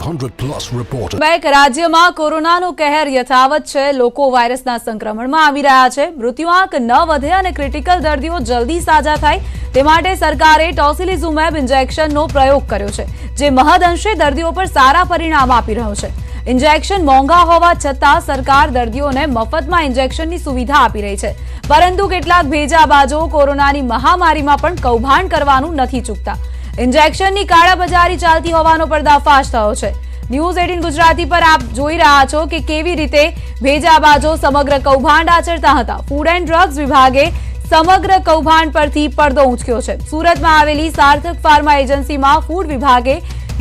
100+ reporter. રાજ્યમાં કોરોનાનો કહેર યથાવત છે। લોકો વાયરસના સંક્રમણમાં આવી રહ્યા છે। મૃત્યુઆંક ન વધે અને ક્રિટિકલ દર્દીઓ જલ્દી સાજા થાય તે માટે સરકારે ટોસિલિઝુમેબ ઇન્જેક્શનનો પ્રયોગ કર્યો છે, જે મહદઅંશે દર્દીઓ પર સારા પરિણામ આપી રહ્યો છે। ઇન્જેક્શન મોંઘા હોવા છતાં સરકાર દર્દીઓને મફતમાં ઇન્જેક્શનની સુવિધા આપી રહી છે, પરંતુ કેટલાક ભેજાબાજો કોરોનાની મહામારીમાં પણ કૌભાંડ કરવાનું નથી ચૂકતા। ઇન્જેક્શનની કાળાબજારી ચાલતી હોવાનો પર્દાફાશ થયો છે। ન્યૂઝ 18 ગુજરાતી પર આપ જોઈ રહ્યા છો કે કેવી રીતે ભેજાબાજો સમગ્ર કૌભાંડ આચરતા હતા। ફૂડ એન્ડ ડ્રગ્સ વિભાગે સમગ્ર કૌભાંડ પરથી પડદો ઉંચક્યો છે। સુરતમાં આવેલી સાર્થક ફાર્મા એજન્સીમાં ફૂડ વિભાગે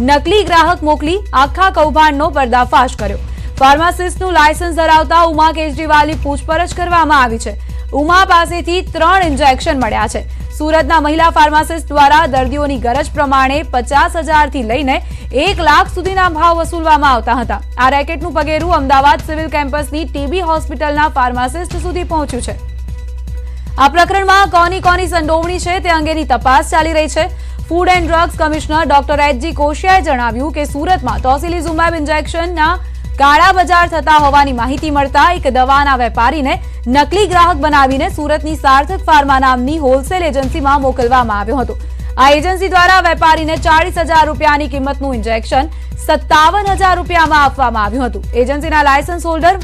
નકલી ગ્રાહક મોકલી આખા કૌભાંડનો પર્દાફાશ કર્યો। ફાર્માસિસ્ટનું લાયસન્સ ધરાવતા ઉમા કેજરીવાલની પૂછપરછ કરવામાં આવી છે। ઉમા પાસેથી 3 ઇન્જેક્શન મળ્યા છે। સુરતના મહિલા ફાર્માસિસ્ટ દ્વારા દર્દીઓની ગરજ પ્રમાણે 50,000 થી લઈને 1 લાખ સુધીના ભાવ વસૂલવામાં આવતા હતા। આ રેકેટનું પગેરું અમદાવાદ સિવિલ કેમ્પસની ટીબી હોસ્પિટલના ફાર્માસિસ્ટ સુધી પહોંચ્યું છે। આ પ્રકરણમાં કોની સંડોવણી છે તે અંગેની તપાસ ચાલી રહી છે। Food and drugs commissioner doctor H. G જણાવ્યું કે સુરતમાં ટોસિલિઝુમેબ ઇન્જેક્શનના કાળા બજાર થતા હોવાની માહિતી મળતા એક દવાના વેપારીને નકલી ગ્રાહક બનાવીને સુરતની સાર્થક ફાર્મા નામની હોલસેલ એજન્સીમાં મોકલવામાં આવ્યો હતો। આ એજન્સી દ્વારા વેપારીને 40,000 રૂપિયાની કિંમતનું ઇન્જેક્શન 57,000 રૂપિયામાં આપવામાં આવ્યું હતું। એજન્સીના લાયસન્સ હોલ્ડર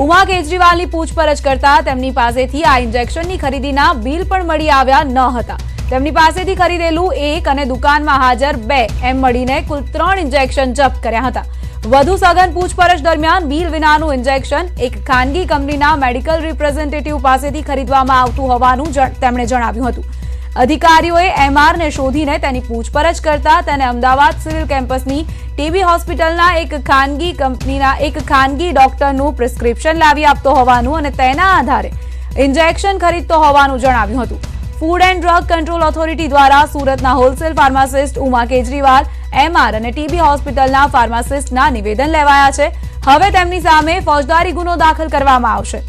ઉમા કેજરીવાલની પૂછપરછ કરતા તેમની પાસેથી આ ઇન્જેક્શનની ખરીદીના બિલ પણ મળી આવ્યા ન હતા। તેમની પાસેથી ખરીદેલું 1 અને દુકાનમાં હાજર 2 એમ મળીને કુલ 3 ઇન્જેક્શન જપ્ત કર્યા હતા। વધુ સઘન પૂછપરછ દરમિયાન બિલ વિનાનું ઇન્જેક્શન એક ખાનગી કંપનીના મેડિકલ રિપ્રેઝેન્ટેટિવ પાસેથી ખરીદવામાં આવતું હોવાનું તેમણે જણાવ્યું હતું। અધિકારીઓએ એમઆરને શોધીને તેની પૂછપરછ કરતા તેને અમદાવાદ સિવિલ કેમ્પસની ટીબી હોસ્પિટલના એક ખાનગી ડોક્ટરનું પ્રિસ્ક્રિપ્શન લાવી આપતો હોવાનું અને તેના આધારે ઇન્જેક્શન ખરીદતો હોવાનું જણાવ્યું હતું। Food and drug control authority દ્વારા સુરતના wholesale pharmacist Uma Kejriwal, MR અને ટીબી હોસ્પિટલના ફાર્માસિસ્ટના નિવેદન લેવાયા છે। હવે તેમની સામે ફોજદારી ગુનો દાખલ કરવામાં આવશે।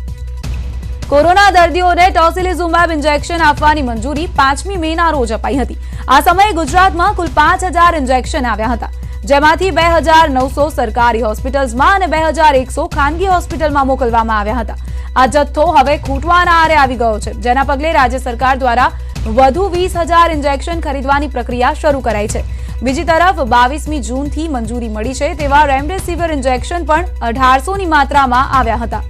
કોરોના દર્દીઓને ટોસિલિઝુમેબ ઇન્જેક્શન આપવાની મંજૂરી 5મી મેના રોજ અપાઈ હતી। આ સમયે ગુજરાતમાં કુલ 5,000 ઇન્જેક્શન આવ્યા હતા, જેમાંથી 2,900 સરકારી હોસ્પિટલ્સમાં અને 2,100 ખાનગી હોસ્પિટલમાં મોકલવામાં આવ્યા હતા। આ જથ્થો હવે ખૂટવાના આરે આવી ગયો છે, જેના પગલે રાજ્ય સરકાર દ્વારા વધુ 20,000 ઇન્જેક્શન ખરીદવાની પ્રક્રિયા શરૂ કરાઈ છે। બીજી તરફ 22મી જૂનથી મંજૂરી મળી છે તેવા રેમડેસિવિર ઇન્જેક્શન પણ 1,800ની માત્રામાં આવ્યા હતા।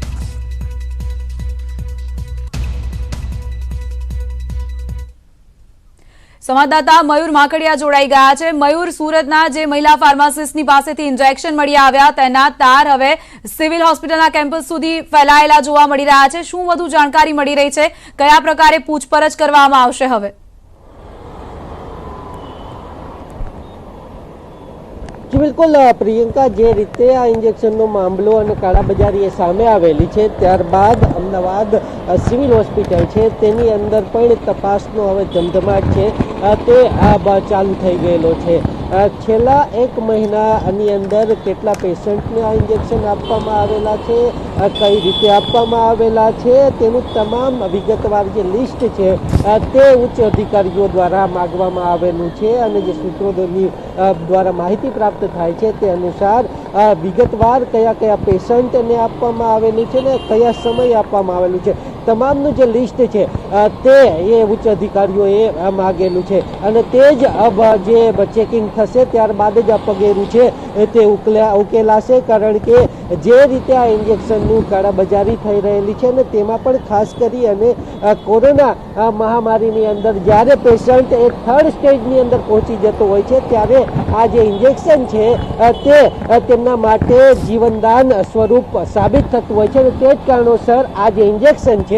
સંવાદદાતા મયુર માકડિયા જોડાઈ ગયા છે। મયુર, સુરતના જે મહિલા ફાર્માસિસ્ટની પાસેથી ઇન્જેક્શન મળી આવ્યા તેના તાર હવે સિવિલ હોસ્પિટલના કેમ્પસ સુધી ફેલાયેલા જોવા મળી રહ્યા છે। શું વધુ જાણકારી મળી રહી છે? કયા પ્રકારે પૂછપરછ કરવામાં આવશે હવે? जी बिल्कुल प्रियंका, जे रीते आ इंजेक्शननो मामलो अने काळाबजारी ए सामे आवेली छे त्यारबाद अमदावाद सिविल होस्पिटल छे तेनी अंदर पण तपासनो हवे धमधमाट छे ते चालू थई गयेलो छे। छेल्ला 1 महीनानी अंदर केटला पेशंटने आ इंजेक्शन आपवामां आवेला छे, कई रीते आपवामां आवेला छे तेनुं तमाम विगतवार जे लिस्ट छे ते उच्च अधिकारीओ द्वारा मागवामां आवेलुं छे अने जे सूत्रोनी द्वारा माहिती प्राप्त थाय छे ते अनुसार विगतवार कया कया पेशंटने आपवामां आवेलुं छे ने कया समय आपवामां आवेलुं छे તમામનું જે લિસ્ટ છે તે એ ઉચ્ચ અધિકારીઓએ માગેલું છે અને તે જ અબ જે ચેકિંગ થશે ત્યારબાદ જ આ પગેરું છે તે ઉકેલાશે। કારણ કે જે રીતે આ ઇન્જેક્શનનું કાળાબજારી થઈ રહેલી છે ને તેમાં પણ ખાસ કરી અને કોરોના મહામારીની અંદર જ્યારે પેશન્ટ એ 3rd સ્ટેજની અંદર પહોંચી જતો હોય છે ત્યારે આ જે ઇન્જેક્શન છે તે તેમના માટે જીવનદાન સ્વરૂપ સાબિત થતું હોય છે અને તે જ કારણોસર આ જે ઇન્જેક્શન છે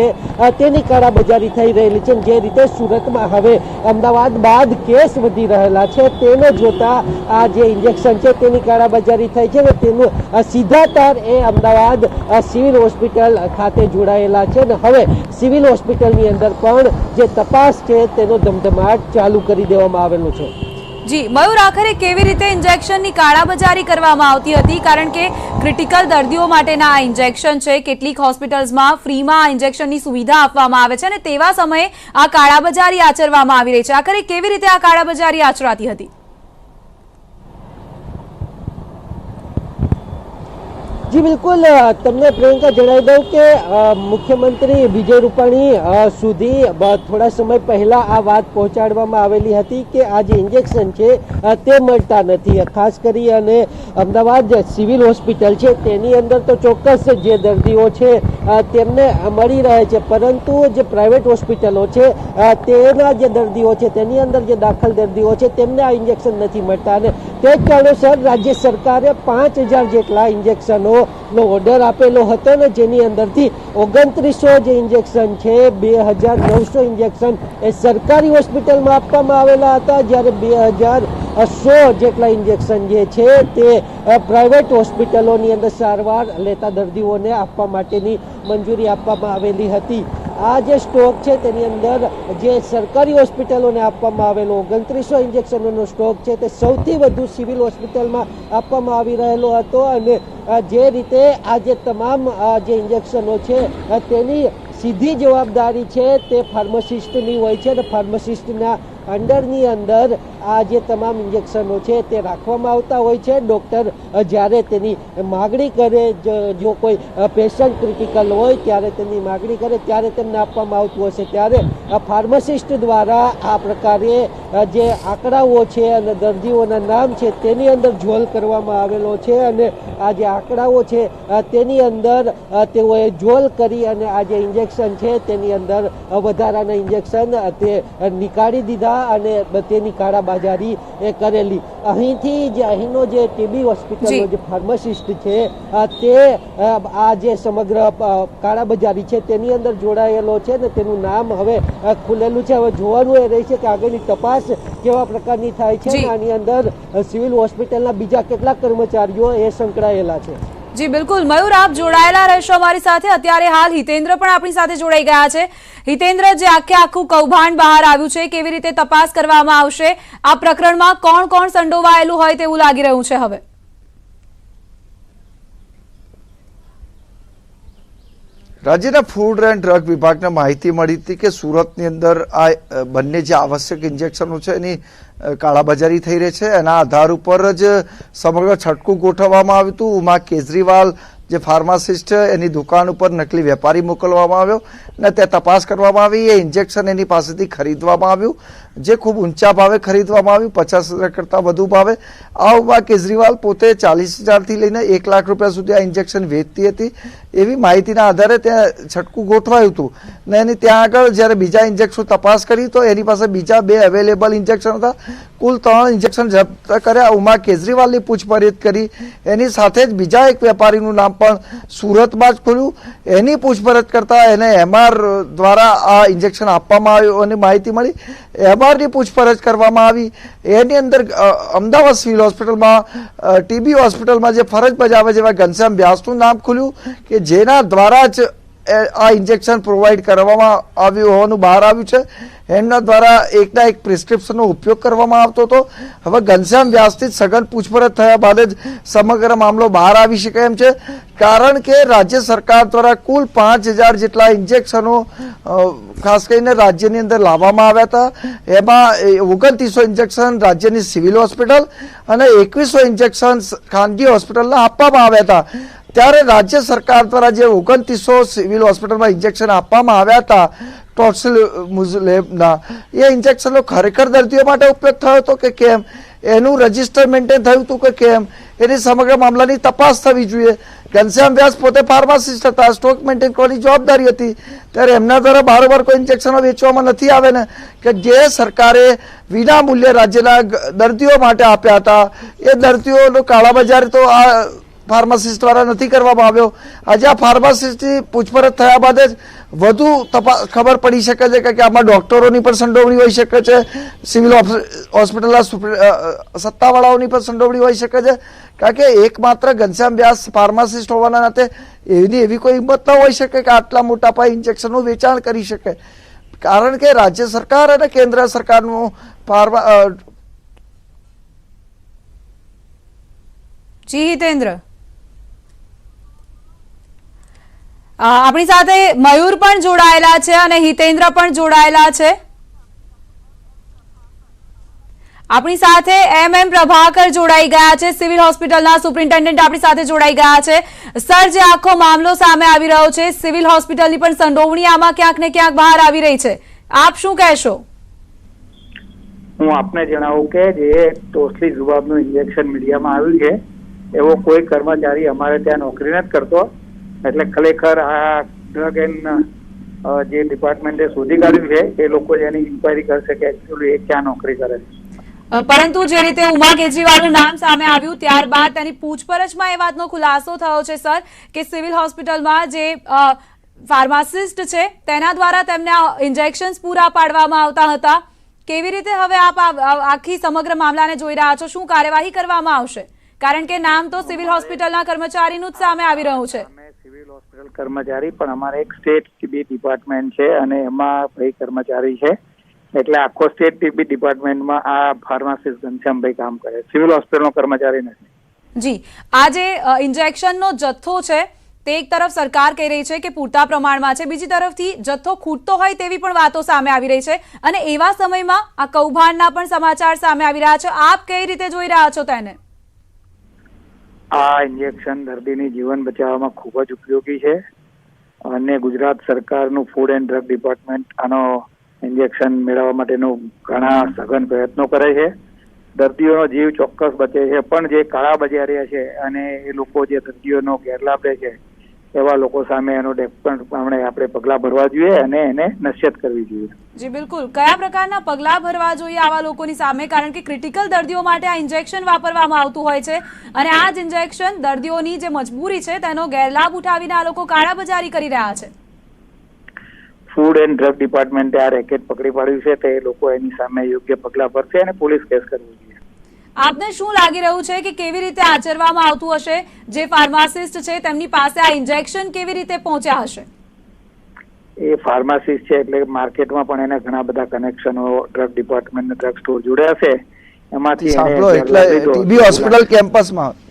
તેની કાળાબજારી થઈ રહેલી છે। જે રીતે સુરતમાં હવે અમદાવાદ બાદ કેસ વધી રહેલા છે તેને જોતા આ જે ઇન્જેક્શન છે તેની કાળાબજારી થઈ છે ને તેનું સીધા તાર એ અમદાવાદ સિવિલ હોસ્પિટલ ખાતે જોડાયેલા છે ને હવે સિવિલ હોસ્પિટલની અંદર પણ જે તપાસ છે તેનો ધમધમાટ ચાલુ કરી દેવામાં આવેલો છે। જી મયુર, આખરે કેવી રીતે ઇન્જેક્શનની કાળાબજારી કરવામાં આવતી હતી? કારણ કે ક્રિટિકલ દર્દીઓ માટેના આ ઇન્જેક્શન છે, કેટલીક હોસ્પિટલ્સમાં ફ્રીમાં આ ઇન્જેક્શનની સુવિધા આપવામાં આવે છે અને તેવા સમયે આ કાળાબજારી આચરવામાં આવી રહી છે। આખરે કેવી રીતે આ કાળાબજારી આચરાતી હતી? જી બિલકુલ, તમને પ્રિયંકા જણાવી દઉં કે મુખ્યમંત્રી વિજય રૂપાણી સુધી થોડા સમય પહેલા આ વાત પહોંચાડવામાં આવેલી હતી કે આ જે ઇન્જેક્શન છે તે મળતા નથી. ખાસ કરી અને અમદાવાદ સિવિલ હોસ્પિટલ છે તેની અંદર તો ચોક્કસ જે દર્દીઓ છે તેમને મળી રહે છે, પરંતુ જે પ્રાઇવેટ હોસ્પિટલો છે તેના જે દર્દીઓ છે તેની અંદર જે દાખલ દર્દીઓ છે તેમને આ ઇન્જેક્શન નથી મળતા. અને તે જ કારણોસર રાજ્ય સરકારે 5000 જેટલા ઇન્જેક્શનો નો ઓર્ડર આપેલો હતો ને જેની અંદરથી 2900 જે ઇન્જેક્શન છે 2900 ઇન્જેક્શન એ સરકારી હોસ્પિટલમાં આપવામાં આવેલા હતા, જ્યારે 2100 જેટલા ઇન્જેક્શન જે છે તે પ્રાઇવેટ હોસ્પિટલોની અંદર સારવાર લેતા દર્દીઓને આપવા માટેની મંજૂરી આપવામાં આવેલી હતી. આ જે સ્ટોક છે તેની અંદર જે સરકારી હોસ્પિટલોને આપવામાં આવેલો 2900 ઇન્જેક્શનોનો સ્ટોક છે તે સૌથી વધુ સિવિલ હોસ્પિટલમાં આપવામાં આવી રહેલો હતો. અને જે રીતે આ જે તમામ જે ઇન્જેક્શનો છે તેની સીધી જવાબદારી છે તે ફાર્માસિસ્ટની હોય છે, અને ફાર્માસિસ્ટના અંડરની અંદર આ જે તમામ ઇન્જેક્શનો છે તે રાખવામાં આવતા હોય છે. ડૉક્ટર જ્યારે તેની માગણી કરે, જો કોઈ પેશન્ટ ક્રિટિકલ હોય ત્યારે તેની માગણી કરે ત્યારે તેમને આપવામાં આવતું હશે, ત્યારે ફાર્માસિસ્ટ દ્વારા આ પ્રકારે જે આંકડાઓ છે અને દર્દીઓના નામ છે તેની અંદર ઝોલ કરવામાં આવેલો છે. અને આ જે આંકડાઓ છે તેની અંદર તેઓએ ઝોલ કરી અને આ જે ઇન્જેક્શન છે તેની અંદર વધારાના ઇન્જેક્શન તે નીકાળી દીધા અને તેની કાળાબજારી કરેલી. અહીંનો જે ટીબી હોસ્પિટલનો જે ફાર્માસિસ્ટ છે તે આ જે સમગ્ર કાળાબજારી છે તેની અંદર જોડાયેલો છે ને તેનું નામ હવે ખુલેલું છે. હવે જોવાનું એ રહે છે કે આગળની તપાસ કેવા પ્રકારની થાય છે. આની અંદર સિવિલ હોસ્પિટલના બીજા કેટલાક કર્મચારીઓ એ સંકળાયેલા છે. જી બિલકુલ મયુર, આપ જોડાયેલા રહેશો અમારી સાથે. અત્યારે હાલ હિતેન્દ્ર પણ આપણી સાથે જોડાઈ ગયા છે. હિતેન્દ્ર, જે આખું કૌભાંડ બહાર આવ્યું છે, કેવી રીતે તપાસ કરવામાં આવશે? આ પ્રકરણમાં કોણ કોણ સંડોવાયેલું હોય તેવું લાગી રહ્યું છે હવે? રાજ્યના ફૂડ એન્ડ ડ્રગ વિભાગને માહિતી મળી હતી કે સુરતની અંદર આ બંને જે આવશ્યક ઇન્જેક્શનો છે એની કાળાબજારી થઈ રહી છે. એના આધાર ઉપર જ સમગ્ર છટકું ગોઠવવામાં આવ્યું હતું. ઉમા કેજરીવાલ જે ફાર્માસિસ્ટ એની દુકાન ઉપર નકલી વેપારી મોકલવામાં આવ્યો અને તે તપાસ કરવામાં આવી. એ ઇન્જેક્શન એની પાસેથી ખરીદવામાં આવ્યું, જે ખૂબ ઊંચા ભાવે ખરીદવામાં આવ્યું, 50,000 કરતાં વધુ ભાવે. આ ઉમા કેજરીવાલ પોતે 40,000થી લઈને 1 લાખ રૂપિયા સુધી આ ઇન્જેક્શન વેચતી હતી. એવી માહિતીના આધારે ત્યાં છટકું ગોઠવાયું હતું ને એની ત્યાં આગળ જ્યારે બીજા ઇન્જેક્શન તપાસ કરી તો એની પાસે બીજા 2 અવેલેબલ ઇન્જેક્શન હતા. કુલ 3 ઇન્જેક્શન જપ્ત કર્યા. ઉમા કેજરીવાલની પૂછપરછ કરી. એની સાથે જ બીજા એક વેપારીનું નામ પણ સુરતમાં જ ખુલ્યું. એની પૂછપરછ કરતા એને એમઆર દ્વારા આ ઇન્જેક્શન આપવામાં આવ્યું અને માહિતી મળી. એમઆરની પૂછપરછ કરવામાં આવી. એની અંદર અમદાવાદ સિવિલ હોસ્પિટલમાં ટીબી હોસ્પિટલમાં જે ફરજ બજાવે છે એવા ઘનશ્યામ વ્યાસનું નામ ખુલ્યું કે જેના દ્વારા જ આ ઇન્જેક્શન પ્રોવાઈડ કરવામાં આવ્યું હોવાનું બહાર આવ્યું છે. એમના દ્વારા એકના એક પ્રિસ્ક્રિપ્શનનો ઉપયોગ કરવામાં આવતો હતો. હવે ઘનશ્યામ વ્યાસથી સઘન પૂછપરછ થયા બાદ જ સમગ્ર મામલો બહાર આવી શકે એમ છે, કારણ કે રાજ્ય સરકાર દ્વારા કુલ 5000 જેટલા ઇન્જેક્શનો ખાસ કરીને રાજ્યની અંદર લાવવામાં આવ્યા હતા. એમાં 2900 ઇન્જેક્શન રાજ્યની સિવિલ હોસ્પિટલ અને 2100 ઇન્જેક્શન ખાનગી હોસ્પિટલના આપવામાં આવ્યા હતા. ત્યારે રાજ્ય સરકાર દ્વારા જે 2900 સિવિલ હોસ્પિટલમાં ઇન્જેક્શન આપવામાં આવ્યા હતા ટોસિલિઝુમેબના, એ ઇન્જેક્શનનો ખરેખર દર્દીઓ માટે ઉપયોગ થયો હતો કે કેમ, એનું રજિસ્ટર મેન્ટેન થયું હતું કે કેમ, એની સમગ્ર મામલાની તપાસ થવી જોઈએ. ઘનશ્યામ વ્યાસ પોતે ફાર્માસિસ્ટ હતા, સ્ટોક મેન્ટેન કરવાની જવાબદારી હતી, ત્યારે એમના દ્વારા બારોબાર કોઈ ઇન્જેક્શનો વેચવામાં નથી આવે ને કે જે સરકારે વિના મૂલ્યે રાજ્યના દર્દીઓ માટે આપ્યા હતા. એ દર્દીઓનો કાળાબજારી તો આ ફાર્માસિસ્ટ દ્વારા નથી કરવામાં આવ્યો. આજે આ ફાર્માસિસ્ટની પૂછપરછ થયા બાદ જ વધુ ખબર પડી શકે છે કે આમાં ડોક્ટરોની પણ સંડોવણી હોઈ શકે છે, સિવિલ હોસ્પિટલના સત્તાવાળાઓની પણ સંડોવણી હોઈ શકે છે, કારણ કે એકમાત્ર ઘનશ્યામ વ્યાસ ફાર્માસિસ્ટ હોવાના નાતે એવી કોઈ હિંમત ન હોઈ શકે કે આટલા મોટા પાયે ઇન્જેક્શનનું વેચાણ કરી શકે, કારણ કે રાજ્ય સરકાર અને કેન્દ્ર સરકારનું જી હિતેન્દ્ર, આપણી સાથે મયુર પણ જોડાયેલા છે અને હિતેન્દ્ર પણ જોડાયેલા છે. આપણી સાથે એમ પ્રભાકર જોડાઈ ગયા છે, સિવિલ હોસ્પિટલના સુપ્રિન્ટેન્ડન્ટ આપણી સાથે જોડાઈ ગયા છે. સર, જે આખો મામલો સામે આવી રહ્યો છે, સિવિલ હોસ્પિટલની પણ સંડોવણી આમાં ક્યાંક ને ક્યાંક બહાર આવી રહી છે, આપ શું કહેશો? હું આપને જણાવું કે જે ટોસિલિઝુમેબનું ઇન્જેક્શન મીડિયામાં આવ્યું છે એવો કોઈ કર્મચારી અમારે ત્યાં નોકરી નથી કરતો, એટલે ખરેખર આ ડ્રગ એન્ડ જે ડિપાર્ટમેન્ટે શોધી કાઢ્યું છે એ લોકો જેની ઇન્ક્વાયરી કરશે કે એકચ્યુઅલી એ ક્યાં નોકરી કરે છે. પરંતુ જે રીતે ઉમા કેજરીવાલનું નામ સામે આવ્યું ત્યારબાદ તેની પૂછપરછમાં એ વાતનો ખુલાસો થયો છે સર કે સિવિલ હોસ્પિટલમાં જે ફાર્માસિસ્ટ છે તેના દ્વારા તેમને ઇન્જેક્શન્સ પૂરા પાડવામાં આવતા હતા. કેવી રીતે હવે આપ આખી સમગ્ર મામલાને જોઈ રહ્યા છો? શું કાર્યવાહી કરવામાં આવશે? કારણ કે નામ તો સિવિલ હોસ્પિટલના કર્મચારીનું જ સામે આવી રહ્યું છે. સિવિલ હોસ્પિટલ કર્મચારી પણ અમારે એક સ્ટેટ ટીબી ડિપાર્ટમેન્ટ છે અને એમાં ભાઈ કર્મચારી છે, એટલે આખો સ્ટેટ ટીબી ડિપાર્ટમેન્ટમાં આ ફાર્માસિસ્ટ ઘનશ્યામભાઈ કામ કરે, સિવિલ હોસ્પિટલનો કર્મચારી નથી. જી, આ જે ઇન્જેક્શનનો જથ્થો છે તે એક તરફ સરકાર કહી રહી છે કે પૂરતા પ્રમાણમાં છે, બીજી તરફથી જથ્થો ખૂટતો હોય તેવી પણ વાતો સામે આવી રહી છે અને એવા સમયમાં આ કૌભાંડના પણ સમાચાર સામે આવી રહ્યા છે. આપ કઈ રીતે જોઈ રહ્યા છો તેને? આ ઇન્જેક્શન દર્દીની જીવન બચાવવામાં ખૂબ જ ઉપયોગી છે અને ગુજરાત સરકારનું ફૂડ એન્ડ ડ્રગ ડિપાર્ટમેન્ટ આનો ઇન્જેક્શન મેળવવા માટેનું ઘણા સઘન પ્રયત્નો કરે છે. દર્દીઓનો જીવ ચોક્કસ બચે છે, પણ જે કાળા બજારિયા છે અને એ લોકો જે દર્દીઓનો ગેરલાભ લે છે એવા લોકો સામે એનો આપણે પગલાં ભરવા જોઈએ અને એને નશ્યત કરવી જોઈએ. જી બિલકુલ. કયા પ્રકારના પગલાં ભરવા જોઈએ આવા લોકોની સામે? કારણ કે ક્રિટિકલ દર્દીઓ માટે આ ઇન્જેક્શન વાપરવામાં આવતું હોય છે અને આ જ ઇન્જેક્શન દર્દીઓની જે મજબૂરી છે તેનો ગેરલાભ ઉઠાવીને આ લોકો કાળાબજારી કરી રહ્યા છે. ફૂડ એન્ડ ડ્રગ ડિપાર્ટમેન્ટે આ રેકેટ પકડી પાડ્યું છે તો એ લોકો એની સામે યોગ્ય પગલાં ભરશે અને પોલીસ કેસ કરવું જોઈએ. આપને શું લાગી રહ્યું છે કે કેવી રીતે આચરવામાં આવતું હશે? જે ફાર્માસિસ્ટ છે તેમની પાસે આ ઇન્જેક્શન કેવી રીતે પહોંચ્યા હશે? એ ફાર્માસિસ્ટ છે એટલે માર્કેટમાં પણ એને ઘણા બધા કનેક્શનો ડ્રગ ડિપાર્ટમેન્ટ ડ્રગ સ્ટોર જોડે હશે, એમાંથી ટીબી હોસ્પિટલ કેમ્પસમાં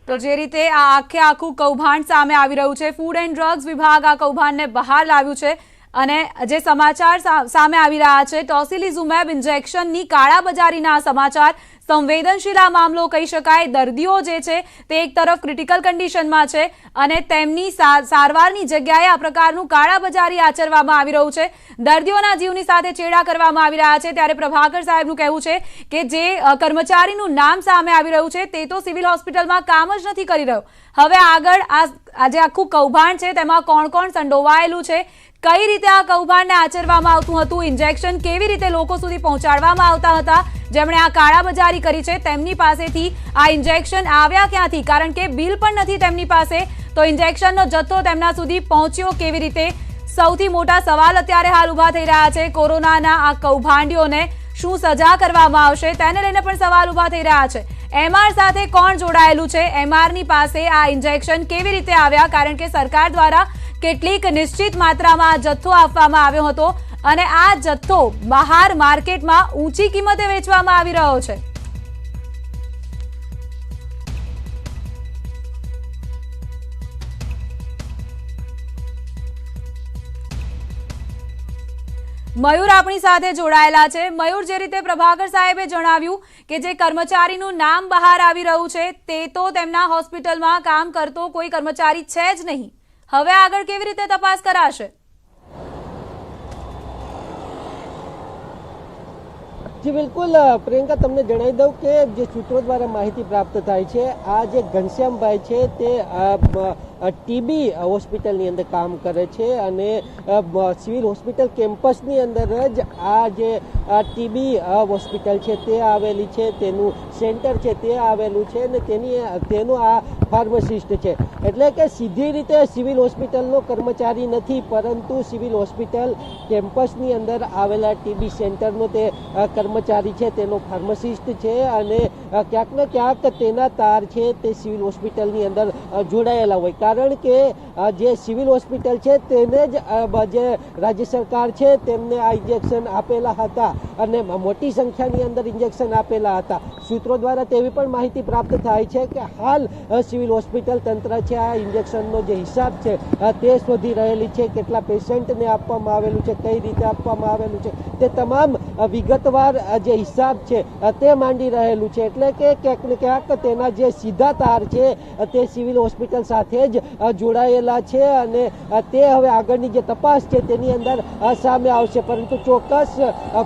તો જે રીતે આ આખું કૌભાંડ સામે આવી રહ્યું છે, ફૂડ એન્ડ ડ્રગ્સ વિભાગ આ કૌભાંડને બહાર લાવ્યું છે અને જે સમાચાર સામે આવી રહ્યા છે ટોસિલિઝુમેબ ઇન્જેક્શનની કાળાબજારીના સમાચાર, સંવેદનશીલ આ મામલો કહી શકાય. દર્દીઓ જે છે તે એક તરફ ક્રિટિકલ કન્ડિશનમાં છે અને તેમની સારવારની જગ્યાએ આ પ્રકારનું કાળાબજારી આચરવામાં આવી રહ્યું છે, દર્દીઓના જીવની સાથે ચેડા કરવામાં આવી રહ્યા છે. ત્યારે પ્રભાકર સાહેબનું કહેવું છે કે જે કર્મચારીનું નામ સામે આવી રહ્યું છે તે તો સિવિલ હોસ્પિટલમાં કામ જ નથી કરી રહ્યો. હવે આગળ આ જે આખું કૌભાંડ છે તેમાં કોણ કોણ સંડોવાયેલું છે, કઈ રીતે આ કૌભાંડને આચરવામાં આવતું હતું, ઇન્જેક્શન કેવી રીતે લોકો સુધી પહોંચાડવામાં આવતા હતા, જેમણે આ કાળાબજારી કરી છે તેમની પાસેથી આ ઇન્જેક્શન આવ્યા ક્યાંથી? કારણ કે બિલ પણ નથી તેમની પાસે, તો ઇન્જેક્શનનો જથ્થો તેમના સુધી પહોંચ્યો કેવી રીતે? સૌથી મોટા સવાલ અત્યારે હાલ ઉભા થઈ રહ્યા છે. કોરોનાના આ કૌભાંડીઓને શું સજા કરવામાં આવશે તેને લઈને પણ સવાલ ઉભા થઈ રહ્યા છે. એમઆર સાથે કોણ જોડાયેલું છે? એમઆરની પાસે આ ઇન્જેક્શન કેવી રીતે આવ્યા? કારણ કે સરકાર દ્વારા કેટલીક નિશ્ચિત માત્રામાં જથ્થો આપવામાં આવ્યો હતો અને આ જથ્થો બહાર માર્કેટમાં ઊંચી કિંમતે વેચવામાં આવી રહ્યો છે. મયુર આપણી સાથે જોડાયેલા છે. મયુર, જે રીતે પ્રભાકર સાહેબે જણાવ્યું કે જે કર્મચારીનું નામ બહાર આવી રહ્યું છે તે તો તેમના હોસ્પિટલમાં કામ કરતો કોઈ કર્મચારી છે જ નહીં, હવે આગળ કેવી રીતે તપાસ કરાશે? જી બિલકુલ પ્રિયંકા, તમને જણાવી દઉં કે જે સૂત્રો દ્વારા માહિતી પ્રાપ્ત થાય છે, આ જે ઘનશ્યામભાઈ છે તે ટીબી હોસ્પિટલની અંદર કામ કરે છે અને સિવિલ હોસ્પિટલ કેમ્પસની અંદર જ આ જે ટીબી હોસ્પિટલ છે તે આવેલી છે, તેનું સેન્ટર છે તે આવેલું છે અને તેનો આ ફાર્માસિસ્ટ છે. એટલે કે સીધી રીતે સિવિલ હોસ્પિટલનો કર્મચારી નથી, પરંતુ સિવિલ હોસ્પિટલ કેમ્પસની અંદર આવેલા ટીબી સેન્ટરનો તે કર્મચારી છે, તેનો ફાર્માસિસ્ટ છે અને ક્યાંક ને ક્યાંક તેના તાર છે તે સિવિલ હોસ્પિટલની અંદર જોડાયેલા હોય. કારણ કે જે સિવિલ હોસ્પિટલ છે તેને જ જે રાજ્ય સરકાર છે તેમને આ ઇન્જેક્શન આપેલા હતા અને મોટી સંખ્યાની અંદર ઇન્જેક્શન આપેલા હતા. સૂત્રો દ્વારા તેવી પણ માહિતી પ્રાપ્ત થાય છે કે હાલ સિવિલ હોસ્પિટલ તંત્ર છે આ ઇન્જેક્શનનો જે હિસાબ છે તે શોધી રહેલી છે. કેટલા પેશન્ટને આપવામાં આવેલું છે, કઈ રીતે આપવામાં આવેલું છે, તે તમામ વિગતવાર જે હિસાબ છે તે માંડી રહેલું છે. એટલે કે ક્યાંક ને ક્યાંક તેના જે સીધા તાર છે તે સિવિલ હોસ્પિટલ સાથે જ જોડાયેલા છે અને તે હવે આગળની જે તપાસ છે તેની અંદર સામે આવશે. પરંતુ ચોક્કસ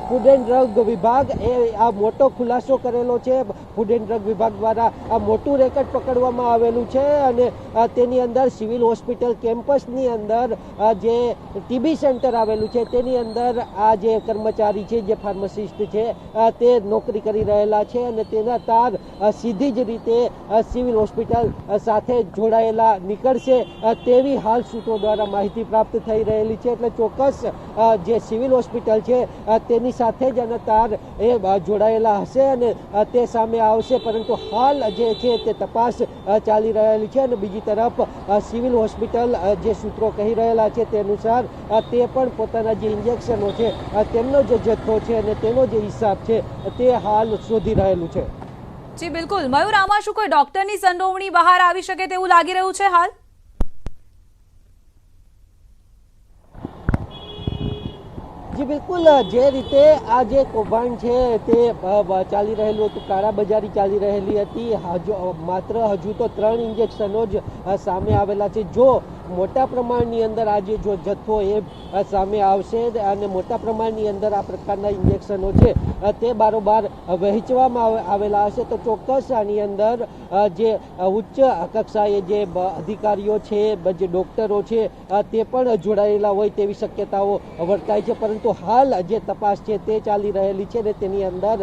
ફૂડ એન્ડ ડ્રગ વિભાગ એ આ મોટો ખુલાસો કરેલો છે. ફૂડ એન્ડ ડ્રગ વિભાગ દ્વારા આ મોટું રેકર્ડ પકડવામાં આવેલું છે અને તેની અંદર સિવિલ હોસ્પિટલ કેમ્પસની અંદર જે ટીબી સેન્ટર આવેલું છે તેની અંદર આ જે કર્મચારી છે, જે ફાર્માસિસ્ટ છે, તે નોકરી કરી રહેલા છે અને તેના તાર સીધી જ રીતે સિવિલ હોસ્પિટલ સાથે જોડાયેલા નીકળશે તેવી હાલ સૂત્રો દ્વારા માહિતી પ્રાપ્ત થઈ રહેલી છે. એટલે ચોક્કસ જે સિવિલ હોસ્પિટલ છે તેની સાથે જ આના તાર એ જોડાયેલા હશે અને તે સામે આવશે. પરંતુ હાલ જે છે તે તપાસ ચાલી રહેલી છે અને બીજી તરફ સિવિલ હોસ્પિટલ જે સૂત્રો કહી રહેલા છે તે અનુસાર તે પણ પોતાના જે ઇન્જેક્શનો છે તેમનો જે જથ્થો છે અને તેનો જે હિસાબ છે તે હાલ શોધી રહેલું છે. જી બિલકુલ મયુર, આમાં શું કોઈ ડોક્ટરની સંડોવણી બહાર આવી શકે તેવું લાગી રહ્યું છે હાલ? જી બિલકુલ, જે રીતે આ જે કૌભાંડ છે તે ચાલી રહેલું હતું, કાળાબજારી ચાલી રહેલી હતી, માત્ર હજુ તો 3 ઇન્જેક્શનો જ સામે આવેલા છે. જો મોટા પ્રમાણની અંદર આજે જો જથ્થો એ સામે આવશે અને મોટા પ્રમાણની અંદર આ પ્રકારના ઇન્જેક્શનો છે તે બારોબાર વહેંચવામાં આવેલા હશે તો ચોક્કસ આની અંદર જે ઉચ્ચ કક્ષાએ જે અધિકારીઓ છે, જે ડોક્ટરો છે તે પણ જોડાયેલા હોય તેવી શક્યતાઓ વર્તાય છે. પરંતુ હાલ જે તપાસ છે તે ચાલી રહેલી છે ને તેની અંદર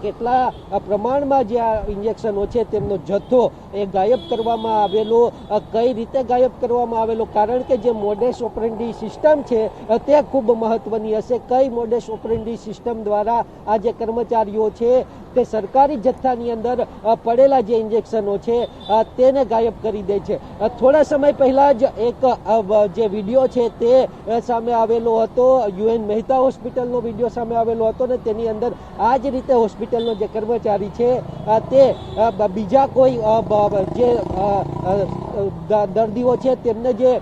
કેટલા પ્રમાણમાં જે આ ઇન્જેક્શનો છે તેમનો જથ્થો એ ગાયબ કરવામાં આવેલો, કઈ રીતે ગાયબ કરવામાં આવેલો, કારણ કે જે મોડેસ ઓપરેન્ડી સિસ્ટમ છે તે ખૂબ મહત્વની હશે. કઈ મોડેસ ઓપરેન્ડી સિસ્ટમ દ્વારા આ જે કર્મચારીઓ છે તે સરકારી જથ્થાની અંદર પડેલા જે ઇન્જેક્શનો છે તેને ગાયબ કરી દે છે. થોડા સમય પહેલા જ એક જે વિડીયો છે તે સામે આવેલો હતો, યુએન મહેતા હોસ્પિટલનો વિડીયો સામે આવેલો હતો ને તેની અંદર આ જ રીતે હોસ્પિટલનો જે કર્મચારી છે તે બીજા કોઈ જે દર્દીઓ છે તેમને જે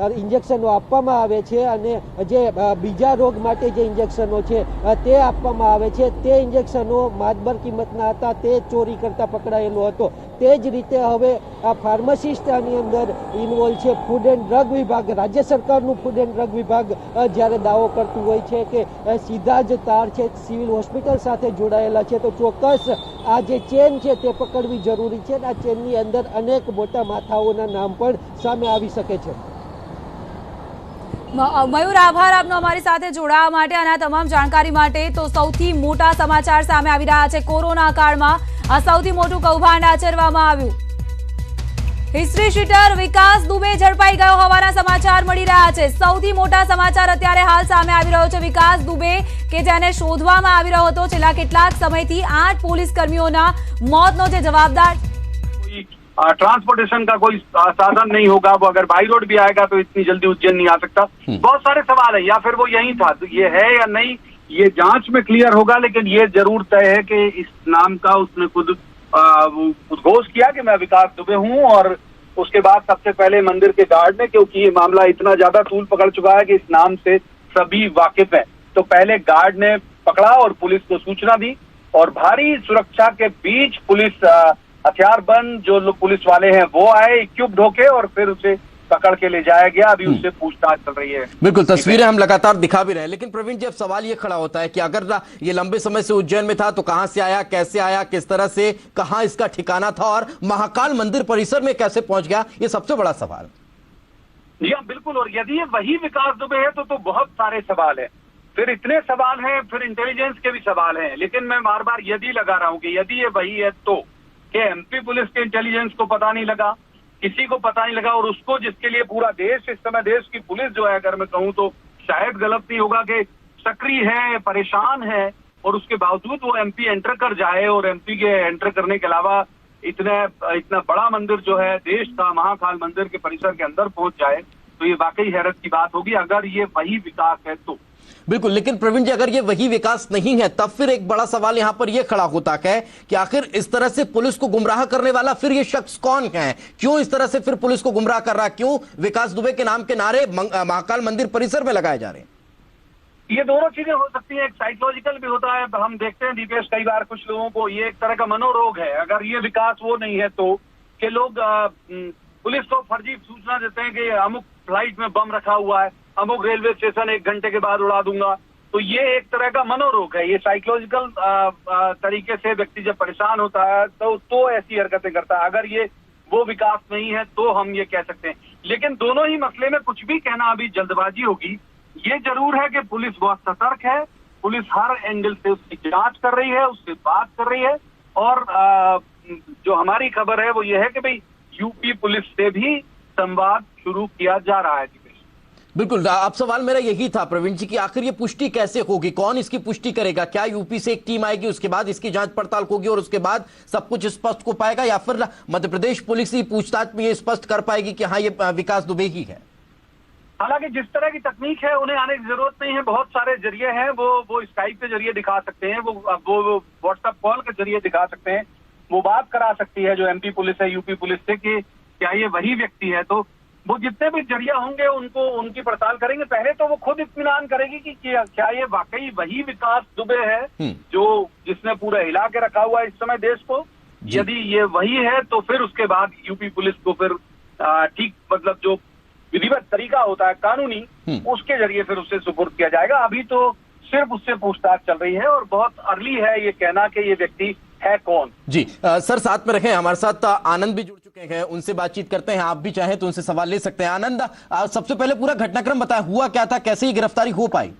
ઇન્જેક્શનો આપવામાં આવે છે અને જે બીજા રોગ માટે જે ઇન્જેક્શનો છે તે આપવામાં આવે છે તે ઇન્જેક્શનો માતબર કિંમતના હતા, તે ચોરી કરતા પકડાયેલો હતો. તે જ રીતે હવે આ ફાર્માસિસ્ટ આની અંદર ઇન્વોલ્વ છે. ફૂડ એન્ડ ડ્રગ વિભાગ, રાજ્ય સરકારનું ફૂડ એન્ડ ડ્રગ વિભાગ જ્યારે દાવો કરતું હોય છે કે સીધા જ તાર છે સિવિલ હોસ્પિટલ સાથે જોડાયેલા છે તો ચોક્કસ આ જે ચેન છે તે પકડવી જરૂરી છે. આ ચેનની અંદર અનેક મોટા માથાઓના નામ પણ સામે આવી શકે છે. મયુર, આભાર આપનો અમારી સાથે જોડાવા માટે અને આ તમામ જાણકારી માટે. તો સૌથી મોટા સમાચાર સામે આવી રહ્યા છે. કોરોના કાળમાં આ સૌથી મોટું કૌભાંડ આચરવામાં આવ્યું. હિસ્ટ્રી શીટર વિકાસ દુબે ઝડપાઈ ગયો હોવાના સમાચાર મળી રહ્યા છે. સૌથી મોટા સમાચાર અત્યારે હાલ સામે આવી રહ્યો છે. વિકાસ દુબે કે જેને શોધવામાં આવી રહ્યો હતો છેલ્લા કેટલાક સમયથી, 8 પોલીસ કર્મીઓના મોતનો જે જવાબદાર ट्रांसपोर्टेशन का कोई साधन नहीं होगा, वो अगर बाई रोड भी आएगा तो इतनी जल्दी उज्जैन नहीं आ सकता. बहुत सारे सवाल है, या फिर वो यही था, तो ये है या नहीं ये जांच में क्लियर होगा. लेकिन ये जरूर तय है कि इस नाम का उसने खुद उद्घोष किया कि मैं विकास दुबे हूँ और उसके बाद सबसे पहले मंदिर के गार्ड ने, क्योंकि ये मामला इतना ज्यादा तूल पकड़ चुका है कि इस नाम से सभी वाकिफ हैं, तो पहले गार्ड ने पकड़ा और पुलिस को सूचना दी और भारी सुरक्षा के बीच पुलिस हथियारबंद जो लोग पुलिस वाले हैं वो आए इक्विप्ड होके और फिर उसे पकड़ के ले जाया गया. अभी उससे पूछताछ चल रही है. बिल्कुल, तस्वीरें हम लगातार दिखा भी रहे हैं. लेकिन प्रवीण जी, अब सवाल ये खड़ा होता है कि अगर ये लंबे समय से उज्जैन में था तो कहां से आया, कैसे आया, किस तरह से, कहां इसका ठिकाना था और महाकाल मंदिर परिसर में कैसे पहुंच गया, ये सबसे बड़ा सवाल. जी हाँ, बिल्कुल. और यदि ये वही विकास दुबे है तो बहुत सारे सवाल है. फिर इतने सवाल हैं, फिर इंटेलिजेंस के भी सवाल हैं. लेकिन मैं बार बार यदि लगा रहा हूं कि यदि ये वही है तो कि एमपी पुलिस के इंटेलिजेंस को पता नहीं लगा, किसी को पता नहीं लगा, और उसको जिसके लिए पूरा देश इस समय, देश की पुलिस जो है, अगर मैं कहूँ तो शायद गलत नहीं होगा कि सक्रिय है, परेशान है, और उसके बावजूद वो एमपी एंटर कर जाए और एमपी के एंटर करने के अलावा इतना बड़ा मंदिर जो है देश का महाकाल मंदिर के परिसर के अंदर पहुंच जाए, तो ये वाकई हैरत की बात होगी अगर ये वही विकास है तो। बिल्कुल, लेकिन प्रवीण जी, अगर ये वही विकास नहीं है तब फिर एक बड़ा सवाल यहां पर यह खड़ा होता है कि आखिर इस तरह से पुलिस को गुमराह करने वाला फिर ये शख्स कौन है? क्यों इस तरह से फिर पुलिस को गुमराह कर रहा है? क्यों विकास दुबे के नाम के नारे महाकाल मंदिर परिसर में लगाए जा रहे हैं? ये दोनों चीजें हो सकती हैं, एक साइकोलॉजिकल भी होता है। हम देखते हैं दीपेश, कई बार कुछ लोगों को ये एक तरह का मनोरोग है, अगर ये विकास वो नहीं है तो, कि लोग पुलिस को फर्जी सूचना देते हैं कि अमुक फ्लाइट में बम रखा हुआ है, अमुक रेलवे स्टेशन 1 घंटे के बाद उड़ा दूंगा। तो ये एक तरह का मनोरोग है, ये साइकोलॉजिकल तरीके से व्यक्ति जब परेशान होता है तो ऐसी हरकतें करता है। अगर ये वो विकास नहीं है तो हम ये कह सकते हैं, लेकिन दोनों ही मसले में कुछ भी कहना अभी जल्दबाजी होगी। ये जरूर है कि पुलिस बहुत सतर्क है, पुलिस हर एंगल से उसकी जांच कर रही है, उससे बात कर रही है, और जो हमारी खबर है वो ये है कि भाई यूपी पुलिस से भी संवाद शुरू किया जा रहा है। बिल्कुल, अब सवाल मेरा यही था प्रवीण जी कि आखिर ये पुष्टि कैसे होगी, कौन इसकी पुष्टि करेगा? क्या यूपी से एक टीम आएगी, उसके बाद इसकी जांच पड़ताल होगी और उसके बाद सब कुछ स्पष्ट हो पाएगा, या फिर मध्य प्रदेश पुलिस ही पूछताछ में ये स्पष्ट कर पाएगी कि हाँ ये विकास दुबे ही है? हालांकि जिस तरह की तकनीक है उन्हें आने की जरूरत नहीं है, बहुत सारे जरिए हैं, वो स्काइप के जरिए दिखा सकते हैं, वो व्हाट्सएप कॉल के जरिए दिखा सकते हैं, वो बात करा सकती है जो एमपी पुलिस है यूपी पुलिस से कि क्या ये वही व्यक्ति है। तो वो जितने भी जरिया होंगे उनकी पड़ताल करेंगे। पहले तो वो खुद इत्मीनान करेगी कि क्या ये वाकई वही विकास दुबे है जो जिसने पूरा हिला के रखा हुआ है इस समय देश को। यदि ये वही है तो फिर उसके बाद यूपी पुलिस को फिर ठीक मतलब जो विधिवत तरीका होता है कानूनी, उसके जरिए फिर उससे सुपुर्द किया जाएगा। अभी तो सिर्फ उससे पूछताछ चल रही है और बहुत अर्ली है ये कहना कि ये व्यक्ति है कौन। जी सर, साथ में रखें, हमारे साथ आनंद भी जुड़ चुके हैं, उनसे बातचीत करते हैं। आप भी चाहें तो उनसे सवाल ले सकते हैं। आनंद, सबसे पहले पूरा घटनाक्रम बताएं, हुआ क्या था, कैसे ही गिरफ्तारी हो पाई?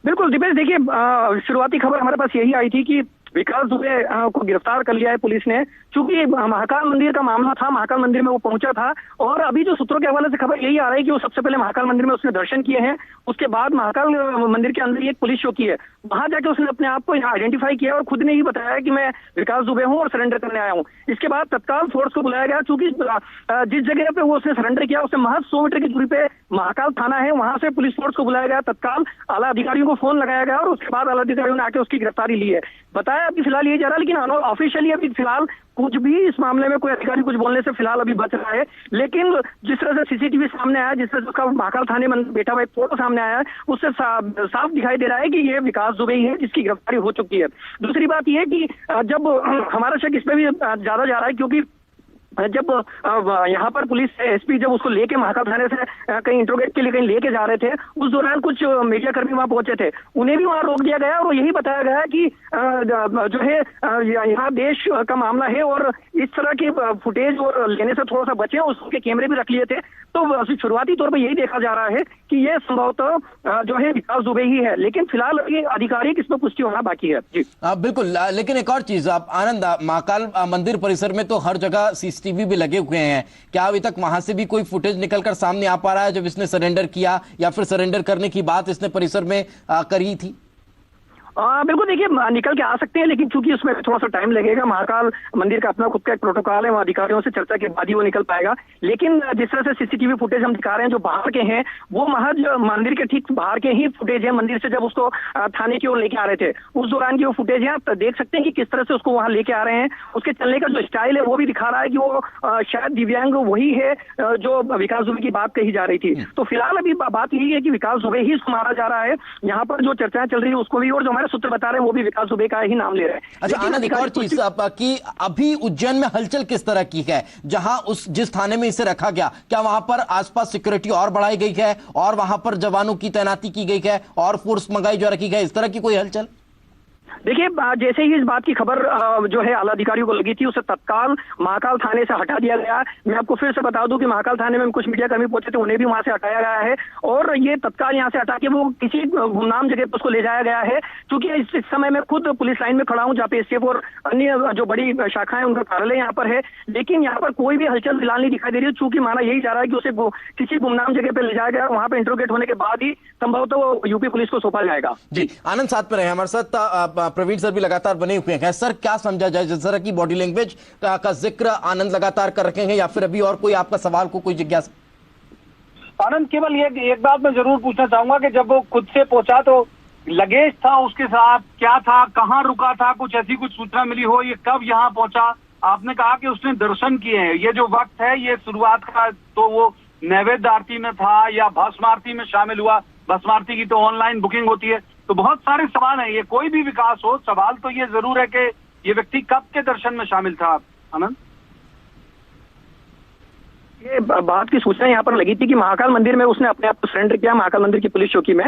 बिल्कुल दीपेश, देखिए शुरुआती खबर हमारे पास यही आई थी कि विकास दुबे को गिरफ्तार कर लिया है पुलिस ने, क्योंकि महाकाल मंदिर का मामला था, महाकाल मंदिर में वो पहुंचा था। और अभी जो सूत्रों के हवाले से खबर यही आ रही है कि वो सबसे पहले महाकाल मंदिर में उसने दर्शन किए हैं, उसके बाद महाकाल मंदिर के अंदर एक पुलिस चौकी है, वहां जाके उसने अपने आप को यहाँ आइडेंटिफाई किया और खुद ने ही बताया कि मैं विकास दुबे हूँ और सरेंडर करने आया हूँ। इसके बाद तत्काल फोर्स को बुलाया गया, क्योंकि जिस जगह पे वो उसने सरेंडर किया उससे महज 100 मीटर की दूरी पे महाकाल थाना है, वहां से पुलिस फोर्स को बुलाया गया, तत्काल आला अधिकारियों को फोन लगाया गया और उसके बाद आला अधिकारियों ने आके उसकी गिरफ्तारी ली है। बताया अभी फिलहाल ये जा रहा है, लेकिन ऑफिशियली अभी फिलहाल कुछ भी इस मामले में कोई अधिकारी कुछ बोलने से फिलहाल अभी बच रहा है। लेकिन जिस तरह से सीसीटीवी सामने आया, जिस तरह से उसका महाकाल थाने में बैठा हुआ एक फोटो सामने आया है, उससे साफ दिखाई दे रहा है कि ये विकास दुबे ही है जिसकी गिरफ्तारी हो चुकी है। दूसरी बात यह है कि जब हमारा शक इस पे भी ज्यादा जा रहा है, क्योंकि जब यहाँ पर पुलिस एसपी जब उसको लेके महाकाल थाने से कहीं इंट्रोगेट के लिए कहीं लेके जा रहे थे, उस दौरान कुछ मीडिया कर्मी वहां पहुंचे थे, उन्हें भी वहां रोक दिया गया और यही बताया गया कि जो है यहाँ देश का मामला है और इस तरह के फुटेज और लेने से थोड़ा सा बचे, उसके कैमरे भी रख लिए थे। तो शुरुआती तौर पर यही देखा जा रहा है कि ये संभवतः जो है विकास दुबे ही है, लेकिन फिलहाल ये आधिकारिक इसमें पुष्टि होना बाकी है। जी बिल्कुल, लेकिन एक और चीज आप आनंद, महाकाल मंदिर परिसर में तो हर जगह सीसीटीवी भी लगे हुए हैं, क्या अभी तक वहां से भी कोई फुटेज निकलकर सामने आ पा रहा है जब इसने सरेंडर किया या फिर सरेंडर करने की बात इसने परिसर में करी थी? बिल्कुल, देखिए निकल के आ सकते हैं, लेकिन चूंकि उसमें थोड़ा सा टाइम लगेगा, महाकाल मंदिर का अपना खुद का एक प्रोटोकॉल है, वहाँ अधिकारियों से चर्चा के बाद ही वो निकल पाएगा। लेकिन जिस तरह से सीसीटीवी फुटेज हम दिखा रहे हैं जो बाहर के हैं, वो महज मंदिर के ठीक बाहर के ही फुटेज है। मंदिर से जब उसको थाने की ओर लेके आ रहे थे उस दौरान की वो फुटेज है, आप देख सकते हैं कि किस तरह से उसको वहां लेके आ रहे हैं। उसके चलने का जो स्टाइल है वो भी दिखा रहा है कि वो शायद दिव्यांग वही है जो विकास दुबे की बात कही जा रही थी। तो फिलहाल अभी बात यही है कि विकास दुबे ही मारा जा रहा है, यहाँ पर जो चर्चाएं चल रही है उसको भी, और जो हमारे सूत्र बता रहे हैं वो भी विकास दुबे का ही नाम ले रहे हैं। अच्छा आनंद, एक और चीज कि अभी उज्जैन में हलचल किस तरह की है, जहां जिस थाने में इसे रखा गया, क्या वहां पर आसपास सिक्योरिटी और बढ़ाई गई है और वहां पर जवानों की तैनाती की गई है और फोर्स मंगाई जो रखी गई, इस तरह की कोई हलचल? देखिए जैसे ही इस बात की खबर जो है आला अधिकारियों को लगी थी, उसे तत्काल महाकाल थाने से हटा दिया गया। मैं आपको फिर से बता दूं कि महाकाल थाने में कुछ मीडिया कर्मी पहुंचे थे, उन्हें भी वहां से हटाया गया है और ये तत्काल यहां से हटा के वो किसी गुमनाम जगह पर उसको ले जाया गया है। क्योंकि इस समय मैं खुद पुलिस लाइन में खड़ा हूं, जहाँ पे एसटीएफ और अन्य जो बड़ी शाखाएं उनका कार्यालय यहाँ पर है, लेकिन यहाँ पर कोई भी हलचल फिलहाल नहीं दिखाई दे रही है। चूंकि माना यही जा रहा है कि उसे किसी गुमनाम जगह पर ले जाया गया, वहां पर इंट्रोगेट होने के बाद ही संभवतः वो यूपी पुलिस को सौंपा जाएगा। जी आनंद, साथ में रहे हमारे साथ प्रवीण सर भी लगातार बने हुए हैं सर, क्या समझा जाए? जिस तरह की बॉडी लैंग्वेज का जिक्र आनंद लगातार कर रखे हैं, या फिर अभी और कोई आपका सवाल को कोई जिज्ञासा? आनंद, केवल ये एक बात मैं जरूर पूछना चाहूंगा कि जब वो खुद से पहुंचा तो लगेज था उसके साथ, क्या था, कहाँ रुका था, कुछ ऐसी कुछ सूचना मिली हो, ये कब यहाँ पहुंचा? आपने कहा कि उसने दर्शन किए हैं, ये जो वक्त है ये शुरुआत का, तो वो नैवेद्य आरती में था या भस्म आरती में शामिल हुआ? भस्म आरती की तो ऑनलाइन बुकिंग होती है। तो बहुत सारे सवाल हैं, ये कोई भी विकास हो, सवाल तो ये जरूर है कि ये व्यक्ति कब के दर्शन में शामिल था। आनंद, ये बात की सूचना यहाँ पर लगी थी कि महाकाल मंदिर में उसने अपने आप को सरेंडर किया, महाकाल मंदिर की पुलिस चौकी में।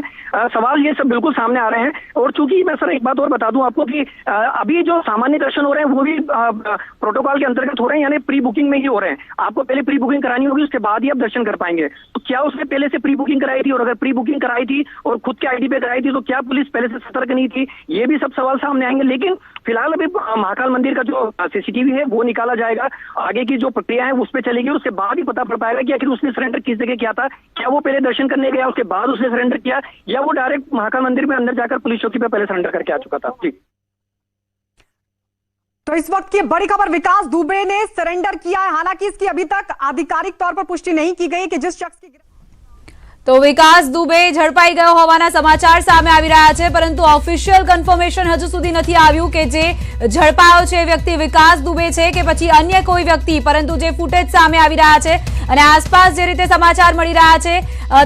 सवाल ये सब बिल्कुल सामने आ रहे हैं। और चूंकि मैं सर एक बात और बता दूं आपको कि अभी जो सामान्य दर्शन हो रहे हैं वो भी प्रोटोकॉल के अंतर्गत हो रहे हैं, यानी प्री बुकिंग में ही हो रहे हैं। आपको पहले प्री बुकिंग करानी होगी, उसके बाद ही आप दर्शन कर पाएंगे। तो क्या उसने पहले से प्री बुकिंग कराई थी? और अगर प्री बुकिंग कराई थी और खुद के आईडी पे कराई थी तो क्या पुलिस पहले से सतर्क नहीं थी? ये भी सब सवाल सामने आएंगे। लेकिन फिलहाल अभी महाकाल मंदिर का जो सीसीटीवी है वो निकाला जाएगा, आगे की जो प्रक्रिया है उस पर चलेगी, उसके बाद ही पता पड़ पाएगा कि आखिर उसने सरेंडर किस जगह किया था। क्या वो पहले दर्शन करने गया उसके बाद उसने सरेंडर किया, या वो डायरेक्ट महाकाल मंदिर में अंदर जाकर पुलिस चौकी पर पहले सरेंडर करके आ चुका था? जी। तो इस वक्त की बड़ी खबर, विकास दुबे ने सरेंडर किया है। हालांकि इसकी अभी तक आधिकारिक तौर पर पुष्टि नहीं की गई कि जिस शख्स की તો વિકાસ દુબે ઝડપાઈ ગયો હોવાના સમાચાર સામે આવી રહ્યા છે, પરંતુ ઓફિશિયલ કન્ફર્મેશન હજુ સુધી નથી આવ્યું કે જે ઝડપાયો છે એ વ્યક્તિ વિકાસ દુબે છે કે પછી અન્ય કોઈ વ્યક્તિ, પરંતુ જે ફૂટેજ સામે આવી રહ્યા છે અને આસપાસ જે રીતે સમાચાર મળી રહ્યા છે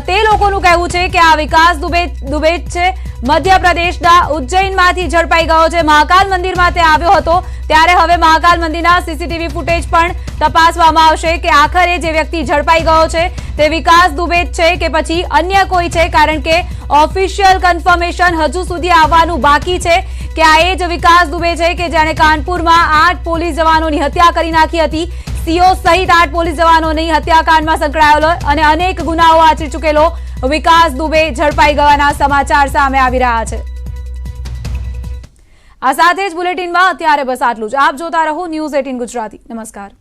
તે લોકોનું કહેવું છે કે આ વિકાસ દુબે છે, મધ્યપ્રદેશના ઉજ્જૈનમાંથી ઝડપાઈ ગયો છે। મહાકાલ મંદિરમાં તે આવ્યો હતો, ત્યારે હવે મહાકાલ મંદિરના સીસીટીવી ફૂટેજ પણ તપાસવામાં આવશે કે આખરે જે વ્યક્તિ ઝડપાઈ ગયો છે તે વિકાસ દુબે છે કે પછી અન્ય કોઈ છે, કારણ કે ઓફિશિયલ કન્ફર્મેશન હજુ સુધી આવવાનું બાકી છે કે આ એ જ વિકાસ દુબે છે કે જેણે કાનપુરમાં 8 પોલીસ જવાનોની હત્યા કરી નાખી હતી। સીઓ સહિત 8 પોલીસ જવાનોની હત્યાકાંડમાં સંકળાયેલો અને અનેક ગુનાઓ આચરી ચૂકેલો વિકાસ દુબે ઝડપાઈ ગયાના સમાચાર સામે આવી રહ્યા છે। આ સાથે જ બુલેટિનમાં અત્યારે બસ આટલું જ। આપ જોતા રહો ન્યૂઝ 18 ગુજરાતી। નમસ્કાર।